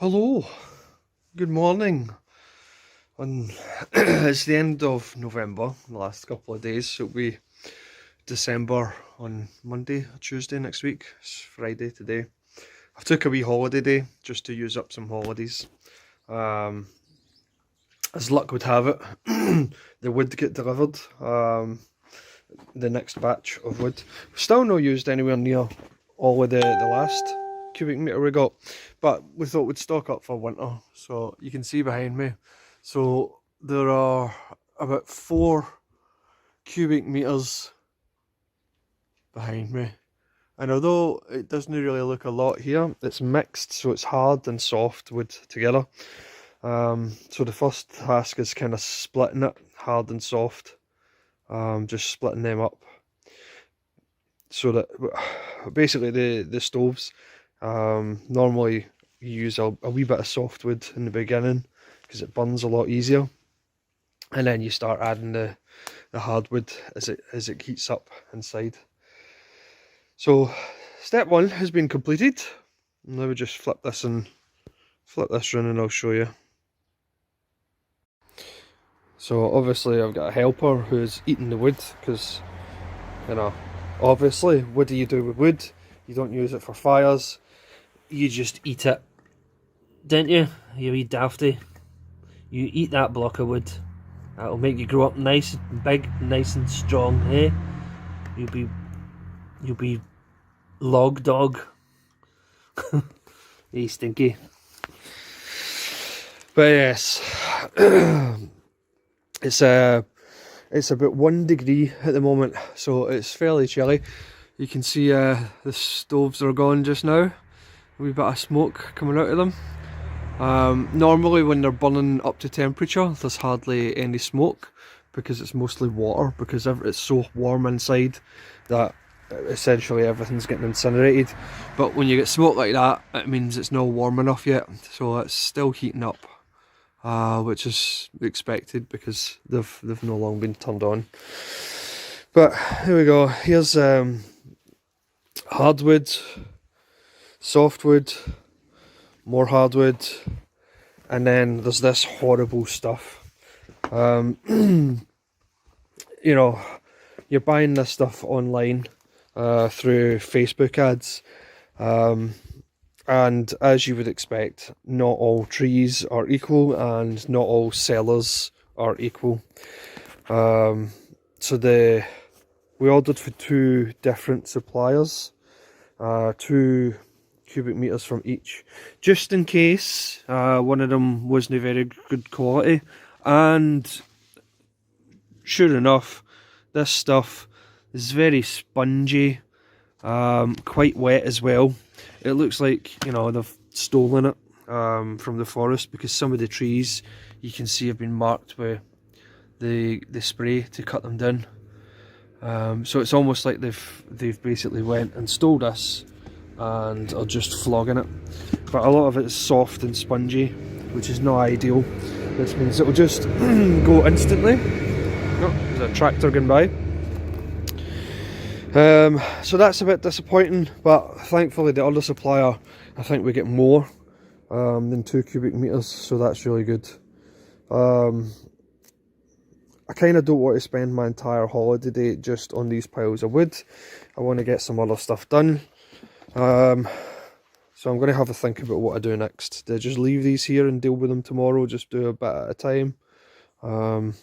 Hello, good morning. It's the end of November, the last couple of days, so it'll be December on Monday or Tuesday next week. It's Friday today. I took a wee holiday day just to use up some holidays. Um, as luck would have it, the wood get delivered, the next batch of wood. Still not used anywhere near all of the last cubic metre we got, but we thought we'd stock up for winter. So you can see behind me, so there are about 4 cubic metres behind me, and although it doesn't really look a lot here, it's mixed, so it's hard and soft wood together. So the first task is kind of splitting it, hard and soft, just splitting them up, so that basically the stoves, normally you use a wee bit of softwood in the beginning because it burns a lot easier, and then you start adding the hardwood as it heats up inside. So step 1 has been completed. Now we just flip this round and I'll show you. So obviously I've got a helper who's eating the wood because, you know, obviously, what do you do with wood? You don't use it for fires, you just eat it, don't you? You wee dafty. You eat that block of wood. That'll make you grow up nice and big, nice and strong, eh? You'll be log dog. Hey, stinky. But yes, it's about 1 degree at the moment, so it's fairly chilly. You can see the stoves are gone just now. A wee bit of smoke coming out of them. Normally when they're burning up to temperature, there's hardly any smoke because it's mostly water, because it's so warm inside that essentially everything's getting incinerated. But when you get smoke like that, it means it's not warm enough yet, so it's still heating up, which is expected because they've no long been turned on. But here we go. Here's hardwood, softwood, more hardwood, and then there's this horrible stuff. You know, you're buying this stuff online through Facebook ads, and as you would expect, not all trees are equal and not all sellers are equal. So we ordered for 2 different suppliers, 2 cubic meters from each, just in case one of them wasn't very good quality. And sure enough, this stuff is very spongy, quite wet as well. It looks like, you know, they've stolen it from the forest, because some of the trees you can see have been marked with the spray to cut them down. So it's almost like they've basically went and stole this and are just flogging it. But a lot of it is soft and spongy, which is not ideal. This means it'll just go instantly. Oh, there's a tractor going by. So that's a bit disappointing, but thankfully the other supplier, I think we get more than 2 cubic meters, so that's really good. I kind of don't want to spend my entire holiday day just on these piles of wood. I want to get some other stuff done. So I'm going to have a think about what I do next. Do I just leave these here and deal with them tomorrow, just do a bit at a time? Or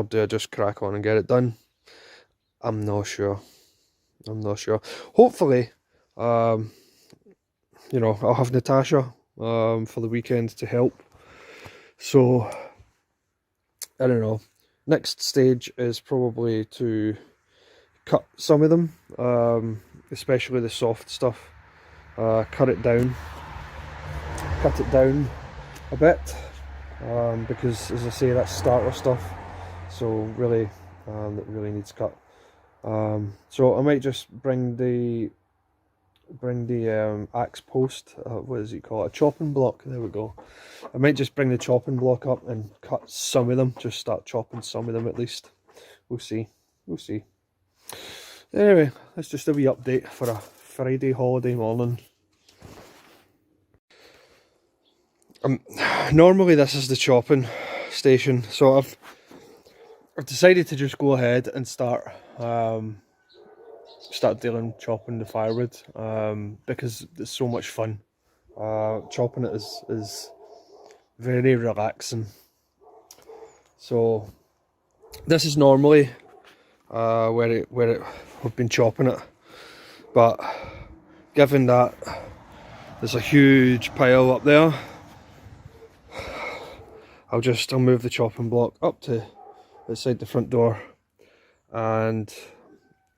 do I just crack on and get it done? I'm not sure. Hopefully, you know, I'll have Natasha for the weekend to help. So, I don't know. Next stage is probably to cut some of them, especially the soft stuff. Cut it down a bit, because, as I say, that's starter stuff, so really that really needs cut. So I might just bring the axe post, what does he call it, a chopping block, there we go. I might just bring the chopping block up and cut some of them, just start chopping some of them at least. We'll see. Anyway, that's just a wee update for a Friday holiday morning. Normally this is the chopping station, so I've decided to just go ahead and start chopping the firewood, because it's so much fun. Chopping it is very relaxing. So this is normally where we've been chopping it, but given that there's a huge pile up there, I'll move the chopping block up to outside the front door and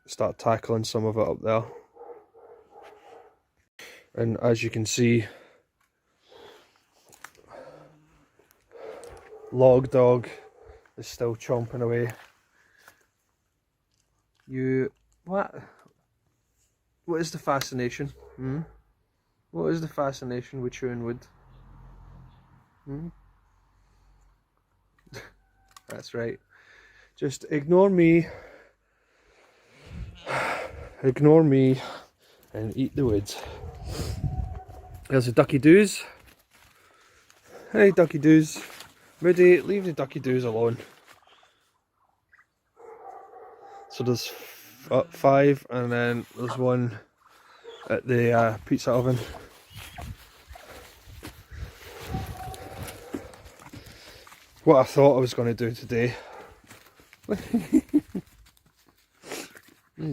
start tackling some of it up there. And as you can see, Log Dog is still chomping away. What is the fascination? What is the fascination with chewing wood? That's right. Just ignore me. Ignore me and eat the wood. There's a ducky doos. Hey ducky doos. Moody, leave the ducky doos alone. So there's 5, and then there's one at the pizza oven. What I thought I was going to do today.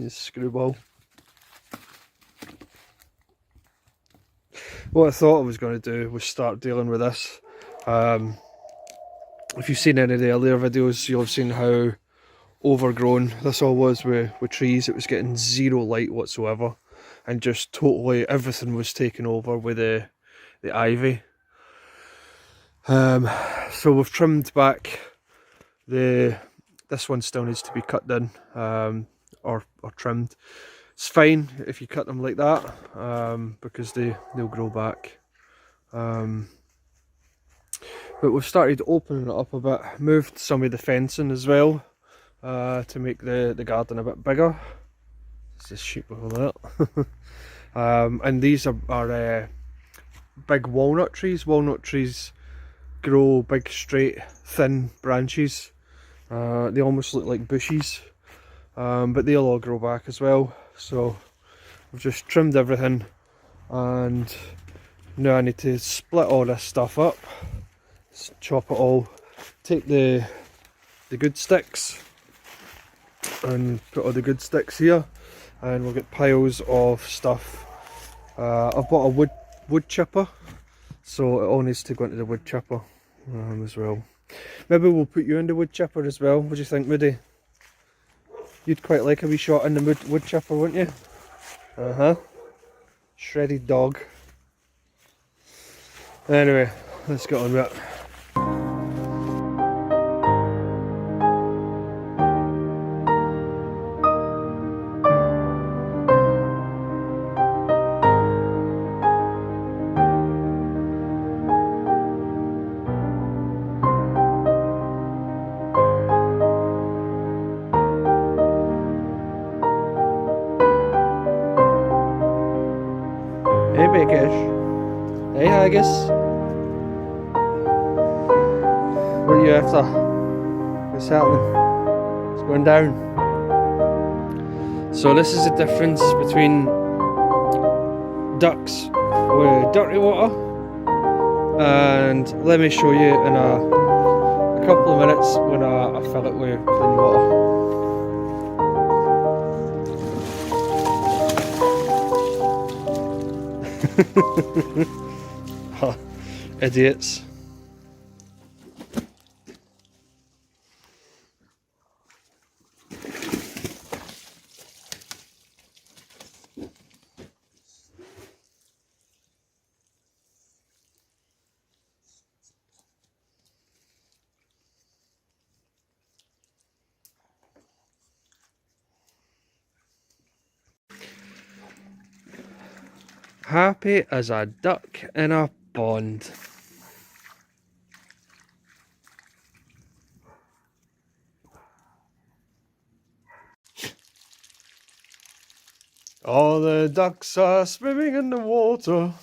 Screwball. What I thought I was going to do was start dealing with this. If you've seen any of the earlier videos, you'll have seen how overgrown this all was with trees. It was getting zero light whatsoever, and just totally everything was taken over with the ivy. So we've trimmed back this one still needs to be cut down, or trimmed. It's fine if you cut them like that, because they'll grow back. But we've started opening it up a bit, moved some of the fencing as well, to make the garden a bit bigger. There's this sheep over there. And these are big walnut trees. Walnut trees grow big, straight, thin branches. They almost look like bushes, but they'll all grow back as well. So I've just trimmed everything, and now I need to split all this stuff up, chop it all, take the good sticks and put all the good sticks here, and we'll get piles of stuff. I've bought a wood chipper, so it all needs to go into the wood chipper as well. Maybe we'll put you in the wood chipper as well. What do you think, Moody? You'd quite like a wee shot in the wood chipper, wouldn't you? Shredded dog. Anyway, let's get on with it. Hey Bakish. Hey Haggis. What are you after? What's happening? It's going down. So this is the difference between ducks with dirty water, and let me show you in a couple of minutes when I fill it with clean water. Idiots. Happy as a duck in a pond. All the ducks are swimming in the water.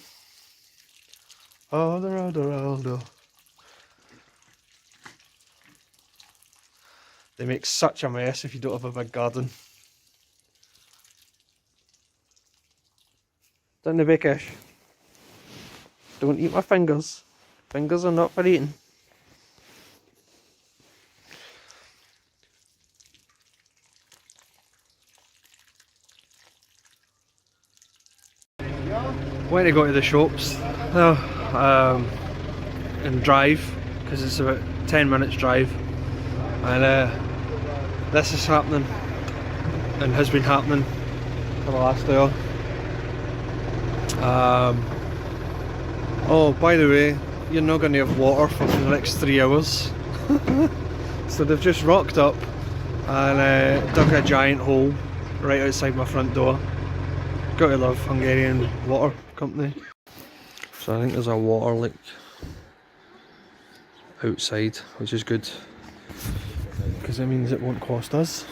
Aldo. They make such a mess if you don't have a big garden. Down the backish. Don't eat my fingers. Fingers are not for eating. Went to go to the shops and drive, because it's about 10 minutes drive, and this is happening and has been happening for the last hour. Oh, by the way, you're not going to have water for the next 3 hours. So they've just rocked up and dug a giant hole right outside my front door. Gotta love Hungarian water company. So I think there's a water leak outside, which is good, because it means it won't cost us.